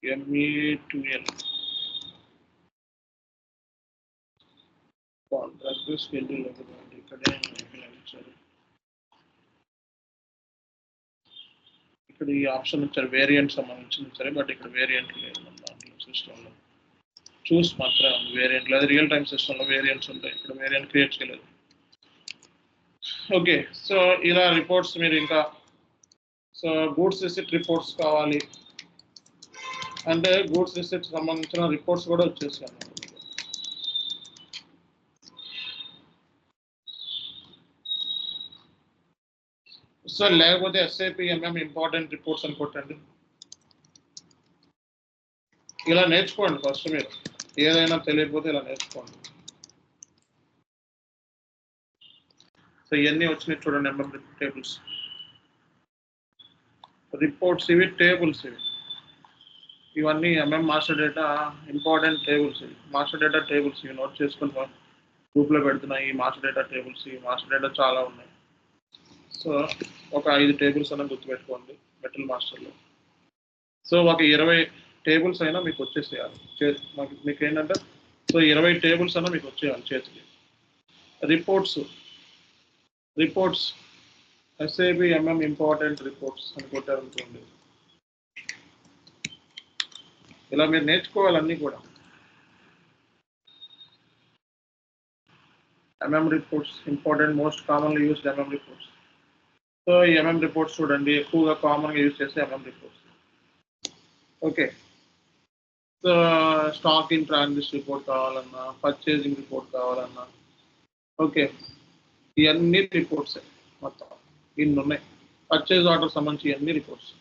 ME2L కాంట్రాక్ట్ స్కెడ్యూల్ ఇక్కడే ఇచ్చారు. ఇక్కడ ఈ ఆప్షన్ ఇచ్చారు వేరియంట్ సంబంధించింది సరే, బట్ ఇక్కడ వేరియంట్ లేదు మన దాంట్లో సిస్టంలో. చూస్ మాత్రం వేరియంట్ లేదు, రియల్ టైమ్ సిస్టంలో వేరియంట్స్ ఉంటాయి, ఇక్కడ వేరియంట్ క్రియేట్ చేయలేదు. ఓకే, సో ఇలా రిపోర్ట్స్ మీరు ఇంకా సో గూడ్స్ రిసిప్ట్ రిపోర్ట్స్ కావాలి అంటే గూడ్స్ రిసిప్ట్ సంబంధించిన రిపోర్ట్స్ కూడా వచ్చేసాను. సో లేకపోతే SAP MM ఇంపార్టెంట్ రిపోర్ట్స్ అని కొట్టండి. ఇలా నేర్చుకోండి ఫస్ట్, మీరు ఏదైనా తెలియకపోతే ఇలా నేర్చుకోండి. సో ఇవన్నీ వచ్చినాయి చూడండి, MM టేబుల్స్ రిపోర్ట్స్, ఇవి టేబుల్స్, ఇవన్నీ MM master data important tables, master data tables ఇవి నోట్ చేసుకుని గ్రూప్లో పెడుతున్నాయి. ఈ మాస్టర్ డేటా టేబుల్స్, ఈ మాస్టర్ డేటా చాలా ఉన్నాయి. సో ఒక 5 టేబుల్స్ అన్న గుర్తుపెట్టుకోండి మెటల్ మాస్టర్లో. సో ఒక 20 టేబుల్స్ అయినా మీకు వచ్చేసేయాలి మీకు ఏంటంటే సో 20 టేబుల్స్ అన్నా మీకు వచ్చేయాలి చేతికి. Reports SAP MM important reports అని కొట్టారనుకోండి, ఇలా మీరు నేర్చుకోవాలన్నీ కూడా. MM reports important, most commonly used MM reports. So ఈ MM రిపోర్ట్స్ చూడండి, ఎక్కువగా కామన్గా యూజ్ చేసే MM reports. Okay, so stock in transit report కావాలన్నా, పర్చేజింగ్ రిపోర్ట్ కావాలన్నా, ఓకే ఇవన్నీ రిపోర్ట్స్ మొత్తం ఇన్ని ఉన్నాయి. పర్చేజ్ ఆర్డర్ సంబంధించి అన్ని reports.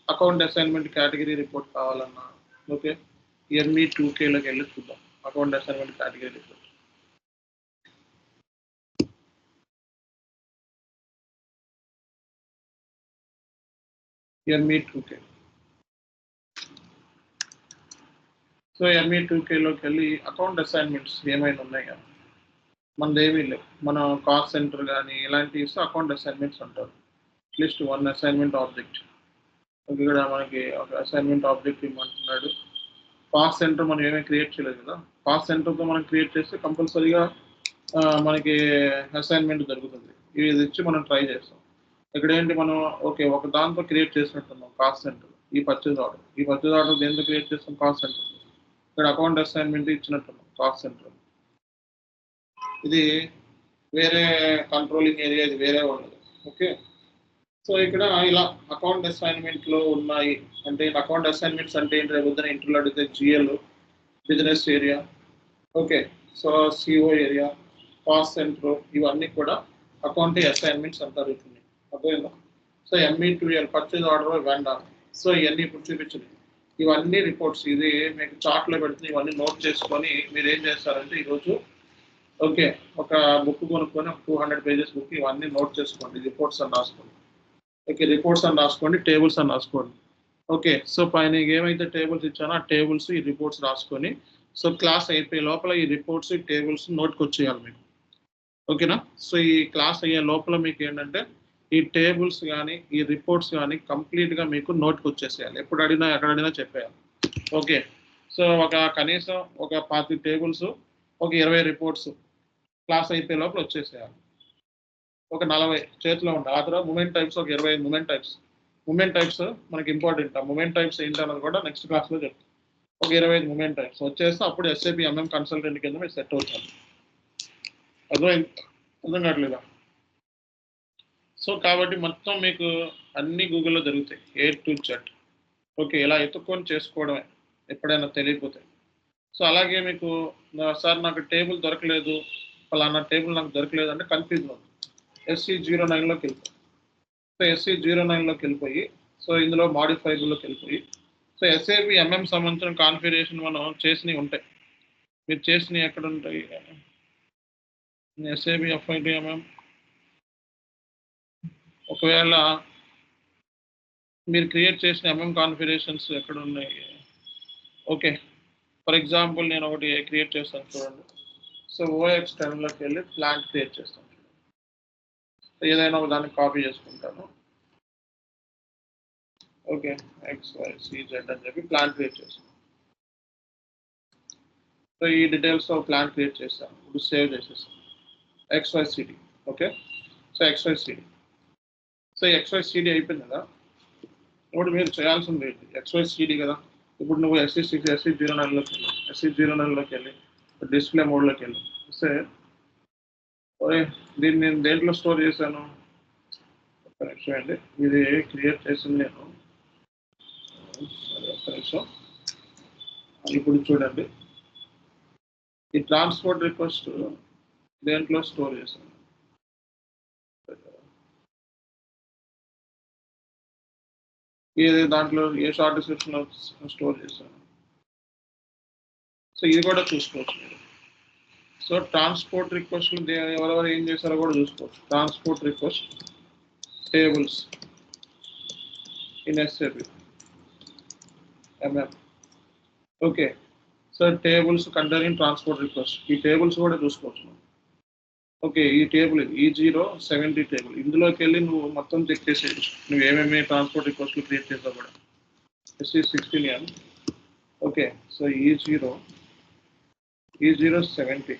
Account assignment category report కావాలన్నా, ఓకే ME2Kలోకి వెళ్ళి చూద్దాం. Account assignment category report ME2K. So ME2Kలోకి వెళ్ళి అకౌంట్ అసైన్మెంట్స్ ఏమైనా ఉన్నాయా, మనది ఏమీ లేవు. మన కాస్ట్ సెంటర్ కానీ ఇలాంటివి ఇస్తే అకౌంట్ అసైన్మెంట్స్ అంటారు. At least 1 assignment object. ఇక్కడ మనకి ఒక అసైన్మెంట్ ఆబ్జెక్ట్ ఇవ్వమంటున్నాడు. కాస్ట్ సెంటర్ మనం ఏమీ క్రియేట్ చేయలేదు కదా, కాస్ట్ సెంటర్తో మనం క్రియేట్ చేస్తే కంపల్సరీగా మనకి అసైన్మెంట్ జరుగుతుంది. ఇది ఇచ్చి మనం ట్రై చేస్తాం. ఇక్కడ ఏంటి మనం ఓకే ఒక దాంతో క్రియేట్ చేసినట్టున్నాం కాస్ట్ సెంటర్. ఈ పర్చేజ్ ఆర్డర్ దేంతో క్రియేట్ చేస్తాం, కాస్ట్ సెంటర్. ఇక్కడ అకౌంట్ అసైన్మెంట్ ఇచ్చినట్టున్నాం కాస్ట్ సెంటర్. ఇది వేరే కంట్రోలింగ్ ఏరియా, ఇది వేరే ఉండదు. ఓకే, సో ఇక్కడ ఇలా అకౌంట్ అసైన్మెంట్లో ఉన్నాయి. అంటే అకౌంట్ అసైన్మెంట్స్ అంటే ఏంటి, రేపు ఇంటర్లో అడిగితే GL business area, okay so CO area, cost centre, ఇవన్నీ కూడా అకౌంట్ అసైన్మెంట్స్ అంటారు. వీటిని అర్థమైందా? So ME2L purchase order vendor. So ఇవన్నీ ఇప్పుడు చూపించింది, ఇవన్నీ రిపోర్ట్స్. ఇది మీకు చార్ట్లో పెడుతుంది. ఇవన్నీ నోట్ చేసుకొని మీరు ఏం చేస్తారంటే ఈరోజు ఓకే ఒక బుక్ కొనుక్కొని ఒక 200 పేజెస్ బుక్ ఇవన్నీ నోట్ చేసుకోండి. రిపోర్ట్స్ అని రాసుకోండి. ఓకే రిపోర్ట్స్ అని రాసుకోండి, టేబుల్స్ అని రాసుకోండి. ఓకే, సో పైన ఏమైతే టేబుల్స్ ఇచ్చానో ఆ టేబుల్స్ ఈ రిపోర్ట్స్ రాసుకొని సో క్లాస్ అయిపోయే లోపల ఈ రిపోర్ట్స్ ఈ టేబుల్స్ నోట్కి వచ్చేయాలి మీకు. ఓకేనా? సో ఈ క్లాస్ అయ్యే లోపల మీకు ఏంటంటే ఈ టేబుల్స్ కానీ ఈ రిపోర్ట్స్ కానీ కంప్లీట్గా మీకు నోట్కి వచ్చేసేయాలి. ఎప్పుడు అడిగినా ఎక్కడ అడిగినా చెప్పేయాలి. ఓకే, సో ఒక కనీసం ఒక 10 టేబుల్స్, ఒక 20 రిపోర్ట్స్ క్లాస్ అయిపోయే లోపల వచ్చేసేయాలి. ఒక 40 చేతిలో ఉంటాయి. ఆ తర్వాత మూమెంట్ టైప్స్ ఒక 25 మూమెంట్ టైప్స్ మనకి ఇంపార్టెంట్. ఆ మూమెంట్ టైప్స్ ఏంటన్నది కూడా నెక్స్ట్ క్లాస్లో చెప్తాం. ఒక 25 మూమెంట్ టైప్స్ వచ్చేస్తే అప్పుడు SAP MM కన్సల్టెంట్ కింద మీరు సెట్ అవుతారు. అర్థం కావట్లేదా? సో కాబట్టి మొత్తం మీకు అన్ని గూగుల్లో దొరుకుతాయి A to Z. ఓకే, ఇలా ఎత్తుక్కొని చేసుకోవడమే ఎప్పుడైనా తెలియకపోతే. సో అలాగే మీకు సార్ నాకు టేబుల్ దొరకలేదు, ఫలానా టేబుల్ నాకు దొరకలేదు అంటే కన్ఫ్యూజన్ అవుతుంది. SE09లోకి వెళ్ళిపోయి సో SE09లోకి వెళ్ళిపోయి సో ఇందులో మాడిఫైబుల్లోకి వెళ్ళిపోయి సో SAP MM సంబంధించిన కాన్ఫిగరేషన్ మనం చేసినవి ఉంటాయి. మీరు చేసినవి ఎక్కడ ఉంటాయి? SAP FID MM. ఒకవేళ మీరు క్రియేట్ చేసిన MM కాన్ఫిగరేషన్స్ ఎక్కడ ఉన్నాయి? ఓకే, ఫర్ ఎగ్జాంపుల్ నేను ఒకటి క్రియేట్ చేస్తాను చూడండి. సో OX10లోకి వెళ్ళి ప్లాంట్ క్రియేట్ చేస్తాను. ఏదైనా ఒక దాన్ని కాపీ చేసుకుంటాను. ఓకే XYZ అని చెప్పి ప్లాన్ క్రియేట్ చేస్తాం. సో ఈ డీటెయిల్స్ ప్లాన్ క్రియేట్ చేస్తాను, ఇప్పుడు సేవ్ చేసేస్తాను XYCD. Okay, so XYCD. So XYCD అయిపోయింది కదా. ఇప్పుడు మీరు చేయాల్సింది XYCD కదా. ఇప్పుడు నువ్వు SE09లోకి వెళ్ళి SE09లోకి వెళ్ళి డిస్ప్లే మోడ్లోకి వెళ్ళి వస్తే దీన్ని నేను దేంట్లో స్టోర్ చేశాను, ఒక్క నిమిషం అండి, ఇది క్రియేట్ చేసింది నేను. ఒక్క నిమిషం. ఇప్పుడు చూడండి, ఈ ట్రాన్స్పోర్ట్ రిక్వెస్ట్ దేంట్లో స్టోర్ చేశాను. ఇది దాంట్లో ఏ షార్ట్ డిస్క్రిప్షన్లో స్టోర్ చేశాను. సో ఇది కూడా చూసుకోవచ్చు మీరు. సో ట్రాన్స్పోర్ట్ రిక్వెస్ట్ ఎవరెవరు ఏం చేశారో కూడా చూసుకోవచ్చు. Transport request tables in SAP MM. Okay, so tables containing transport request, ఈ టేబుల్స్ కూడా చూసుకోవచ్చు. ఓకే, ఈ టేబుల్ E070 టేబుల్, ఇందులోకి వెళ్ళి నువ్వు మొత్తం చెక్ చేసేయచ్చు నువ్వు ఏమేమి ట్రాన్స్పోర్ట్ రిక్వెస్ట్లు క్రియేట్ చేసావు కూడా. SE16M. Okay, so E070.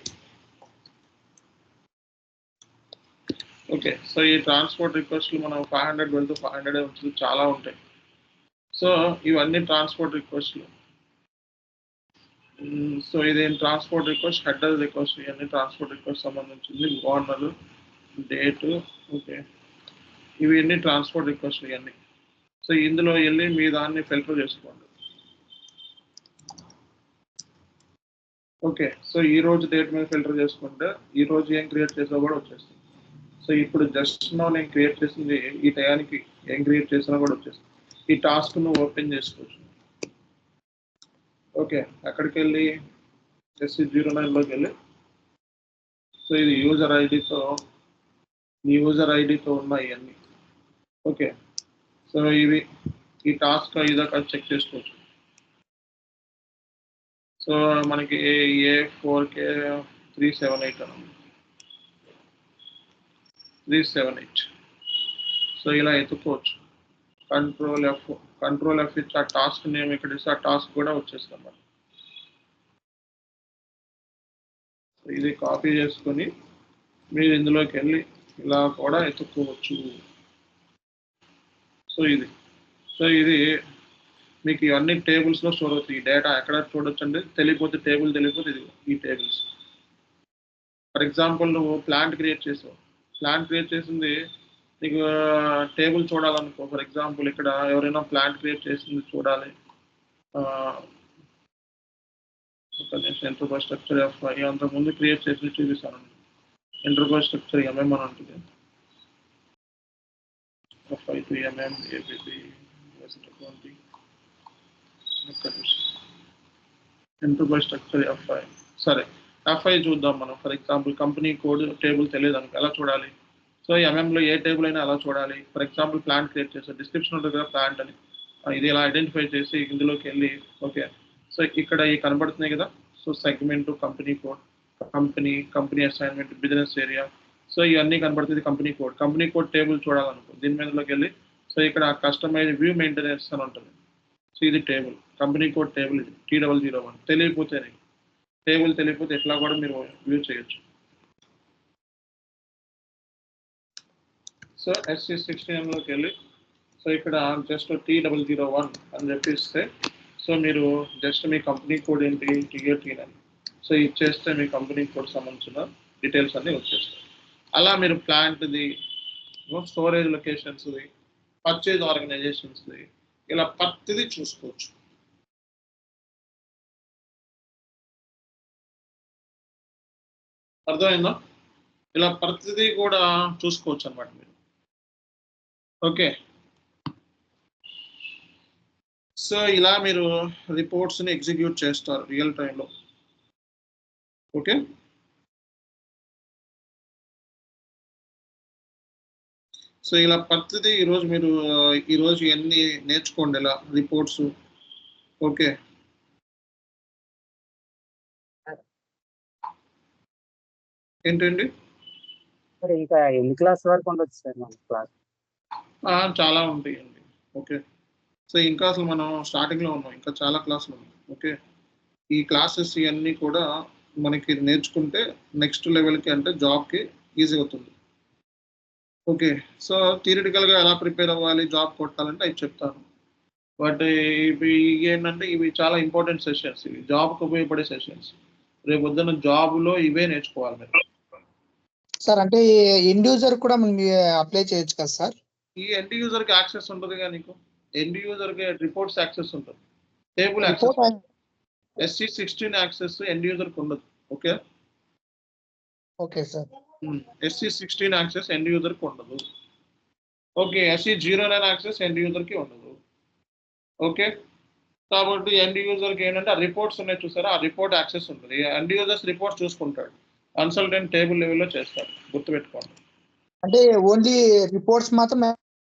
Okay, so ఈ ట్రాన్స్పోర్ట్ రిక్వెస్ట్లు మనం 500 వెళ్తూ 500 ఉంచుతూ చాలా ఉంటాయి. సో ఇవన్నీ ట్రాన్స్పోర్ట్ రిక్వెస్ట్లు. సో ఇది ట్రాన్స్పోర్ట్ రిక్వెస్ట్, హెడర్ రిక్వెస్ట్, ఇవన్నీ ట్రాన్స్పోర్ట్ రిక్వెస్ట్ సంబంధించింది. ఓనర్, డేట్, ఓకే, ఇవి అన్ని ట్రాన్స్పోర్ట్ రిక్వెస్ట్లు ఇవన్నీ. సో ఇందులో వెళ్ళి మీ దాన్ని ఫిల్టర్ చేసుకోండి. ఓకే, సో ఈ రోజు డేట్ మీద ఫిల్టర్ చేసుకుంటే ఈ రోజు ఏం క్రియేట్ చేసా కూడా వచ్చేస్తుంది. సో ఇప్పుడు జస్ట్ నేను క్రియేట్ చేసింది ఈ టయానికి ఏం క్రియేట్ చేసినా కూడా వచ్చేస్తుంది. ఈ టాస్క్ నువ్వు ఓపెన్ చేసుకోవచ్చు. ఓకే, అక్కడికి వెళ్ళి SE09లోకి వెళ్ళి, సో ఇది యూజర్ ఐడితో ఉన్నాయి అన్నీ. ఓకే, సో ఇవి ఈ టాస్క్ ఇదాకా చెక్ చేసుకోవచ్చు. సో మనకి A4K378 అని 378. సో ఇలా ఎత్తుకోవచ్చు. కంట్రోల్ F ఇచ్చి ఆ టాస్క్ నేమ్ ఇక్కడ ఇస్తే ఆ టాస్క్ కూడా వచ్చేస్తాం మనం. ఇది కాపీ చేసుకొని మీరు ఇందులోకి వెళ్ళి ఇలా కూడా ఎత్తుకోవచ్చు. సో ఇది మీకు ఇవన్నీ టేబుల్స్లో స్టోర్ అవుతాయి. ఈ డేటా ఎక్కడ చూడొచ్చు అంటే తెలియపోతే ఇది ఈ టేబుల్స్. ఫర్ ఎగ్జాంపుల్ నువ్వు ప్లాంట్ క్రియేట్ చేసావు, ప్లాంట్ క్రియేట్ చేసింది నీకు టేబుల్ చూడాలనుకో. ఫర్ ఎగ్జాంపుల్ ఇక్కడ ఎవరైనా ప్లాంట్ క్రియేట్ చేసింది చూడాలి, ఎంటర్ప్రైజ్ స్ట్రక్చర్ FI అంతకుముందు క్రియేట్ చేసి చూపిస్తాను. ఎంటర్ప్రైజ్ స్ట్రక్చర్ MM అని ఉంటుంది. FI to MM ABB enterprise structure FI. సరే, FI చూద్దాం మనం. For example company code table తెలియదు అనుకో, ఎలా చూడాలి? సో MMలో ఏ టేబుల్ అయినా ఎలా చూడాలి? ఫర్ ఎగ్జాంపుల్ ప్లాంట్ క్రియేట్ చేస్తాం, డిస్క్రిప్షన్ ఉంటుంది కదా ప్లాంట్ అని, ఇది ఇలా ఐడెంటిఫై చేసి ఇందులోకి వెళ్ళి ఓకే, సో ఇక్కడ ఈ కనబడుతున్నాయి కదా. So segment, company code, company assignment, business area, so ఇవన్నీ కనబడుతుంది. కంపెనీ కోడ్ టేబుల్ చూడాలనుకో, దీని మీదలోకి వెళ్ళి సో ఇక్కడ కస్టమైజ్ వ్యూ మెయింటెనెన్స్ అని ఉంటుంది. సో ఇది టేబుల్, కంపెనీ కోడ్ టేబుల్, ఇది T001. టేబుల్ తెలియకపోతే ఎట్లా కూడా మీరు వ్యూ చేయొచ్చు. సో SE16లోకి వెళ్ళి సో ఇక్కడ జస్ట్ T001 అని చెప్పిస్తే సో మీరు జస్ట్ మీ కంపెనీ కోడ్ ఏంటి TAT9, సో ఇచ్చేస్తే మీ కంపెనీ కోడ్ సంబంధించిన డీటెయిల్స్ అన్నీ వచ్చేస్తాయి. అలా మీరు ప్లాంట్ది, స్టోరేజ్ లొకేషన్స్ది, పర్చేజ్ ఆర్గనైజేషన్స్ది, ఇలా ప్రతిదీ చూసుకోవచ్చు. అర్థమైందా? ఇలా ప్రతిదీ కూడా చూసుకోవచ్చు అన్నమాట మీరు. ఓకే, సో ఇలా మీరు రిపోర్ట్స్ని ఎగ్జిక్యూట్ చేస్తారు రియల్ టైంలో. ఓకే, సో ఇలా ప్రతిదీ ఈరోజు ఎన్ని నేర్చుకోండి ఇలా రిపోర్ట్స్. ఓకే, ఏంటండి? ఇంకా ఎన్ని క్లాస్ వరకు ఉండొచ్చు సార్ మన క్లాస్? చాలా ఉంటాయండి. ఓకే, సో ఇంకా అసలు మనం స్టార్టింగ్లో ఉన్నాం, ఇంకా చాలా క్లాసులు ఉన్నాయి. ఓకే, ఈ క్లాసెస్ ఇవన్నీ కూడా మనకి నేర్చుకుంటే నెక్స్ట్ లెవెల్కి అంటే జాబ్కి ఈజీ అవుతుంది. ఓకే, సో థియరిటికల్గా ఎలా ప్రిపేర్ అవ్వాలి జాబ్ కొట్టాలంటే అవి చెప్తాను. బట్ ఇవి ఏంటంటే ఇవి చాలా ఇంపార్టెంట్ సెషన్స్, ఇవి జాబ్కి ఉపయోగపడే సెషన్స్. రేపు పొద్దున్న జాబ్లో ఇవే నేర్చుకోవాలి మీరు. సార్ అంటే ఎండ్ యూజర్ కూడా మనం అప్లై చేయొచ్చు కదా సార్? ఈ ఎండ్ యూజర్కి యాక్సెస్ ఉంటుంది కదా నీకు, ఎండ్ యూజర్కి రిపోర్ట్స్ యాక్సెస్ ఉంటుంది, table access. SC16 access end యూజర్కి ఉండదు. Okay, okay sir. SC16 access end యూజర్కి ఉండదు. ఓకే, SC09 యాక్సెస్ ఎండ్ యూజర్కి ఉండదు. ఓకే, కాబట్టి ఎండ్ యూజర్కి ఏంటంటే ఆ రిపోర్ట్స్ ఉన్నాయి చూసారా, ఆ రిపోర్ట్ యాక్సెస్ ఉంటుంది. ఎండ్ యూజర్స్ రిపోర్ట్స్ చూసుకుంటాడు, కన్సల్టెంట్ టేబుల్ లెవెల్లో చేస్తాడు, గుర్తుపెట్టుకోండి. అంటే ఓన్లీ రిపోర్ట్స్ మాత్రం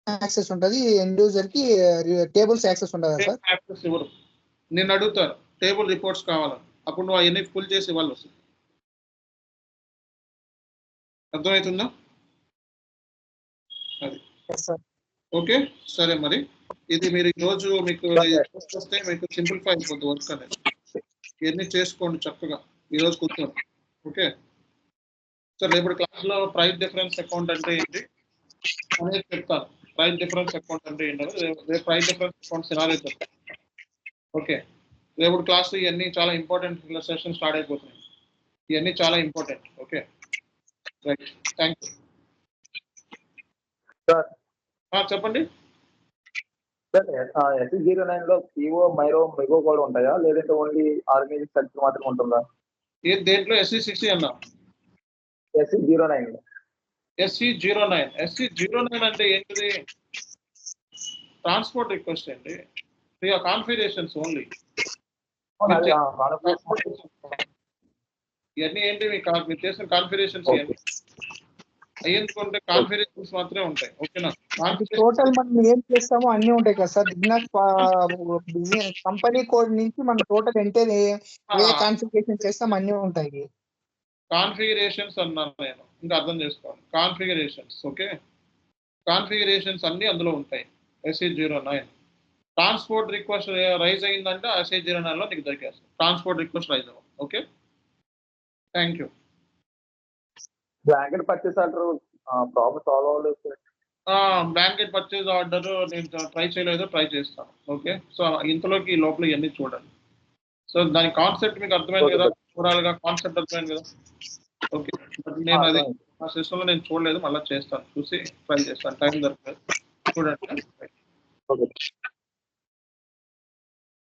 యాక్సెస్ ఉంటుంది, ఎండ్ యూజర్ కి టేబుల్స్ యాక్సెస్ ఉండదా సార్? యాక్సెస్ ఇవ్వరు. నేను అడుగుతాను టేబుల్ రిపోర్ట్స్ కావాలని, అప్పుడు నువ్వు అవన్నీ ఫుల్ చేసి ఇవ్వాలి వస్తుంది. అర్థమవుతుందా? అది ఓకే, సరే. మరి ఇది మీరు ఈరోజు మీకు వస్తే మీకు సింప్లిఫై అయిపోద్ది వర్క్ అనేది. ఇవన్నీ చేసుకోండి చక్కగా ఈరోజు కూర్చోండి. ఓకే, సో రేపటి క్లాస్లో ప్రైస్ డిఫరెన్స్ అకౌంట్ అంటే ఏంటి అనేది చెప్తాను. ప్రైస్ డిఫరెన్స్ అకౌంట్ అంటే ఏంటంటే రేపు ప్రైస్ డిఫరెన్స్ అకౌంట్ సినారియో చెప్తాను. ఓకే, రేపటి క్లాస్ ఇవన్నీ చాలా ఇంపార్టెంట్ సెషన్ స్టార్ట్ అయిపోతున్నాయి, ఇవన్నీ చాలా important. Okay, right, thank you. చెప్పండి. SC09 లో PO, మైరో, మెగో కూడా ఉంటాయా, లేదంటే ఓన్లీ ఆర్గనైజింగ్ సర్కిల్ మాత్రమే ఉంటుందా? దేంట్లో SC60 అన్నా? SC09 లో. SC09 అంటే ఏంటిది? ట్రాన్స్పోర్ట్ రిక్వెస్ట్ అండి, కాన్ఫిగరేషన్స్ ఓన్లీ. ఇవన్నీ ఏంటి మీరు చేసిన కాన్ఫిగరేషన్స్ ఇవన్నీ ఎందుకంటే కాన్ఫిగరేషన్స్ మాత్రమే ఉంటాయి. ఓకేనా? టోటల్ మనం ఏం చేస్తామో అన్ని ఉంటాయి కదా సార్. బిజినెస్ కంపెనీ కోడ్ నుంచి మనం టోటల్ ఎంటర్ ఏ కాన్ఫిగరేషన్ చేస్తాం అన్ని ఉంటాయి. కాన్ఫిగరేషన్స్ అన్నాను నేను, ఇంకా అర్థం చేసుకోండి. కాన్ఫిగరేషన్స్, ఓకే, కాన్ఫిగరేషన్స్ అన్ని అందులో ఉంటాయి. SC09 ట్రాన్స్పోర్ట్ రిక్వెస్ట్ రైజ్ అయిందంటే SC09 లో నీకు దొరికేస్తుంది. ట్రాన్స్పోర్ట్ రిక్వెస్ట్ రైజ్ అవ్వాలి. Okay, thank you. Blanket purchase order problem solve అవ్వలేదు. బ్లాంకెట్ పర్చేజ్ ఆర్డర్ నేను ట్రై చేయలేదు, ట్రై చేస్తాను. ఓకే, సో ఇంతలోకి ఈ లోపల ఇవన్నీ చూడండి. సో దాని కాన్సెప్ట్ మీకు అర్థమైంది కదా, ఓవరాల్ గా కాన్సెప్ట్ అర్థమైంది కదా. ఓకే, బట్ నేను అది ఆ సెషన్లో నేను చూడలేదు, మళ్ళీ చేస్తాను, చూసి ట్రై చేస్తాను, టైం దొరకలేదు చూడండి.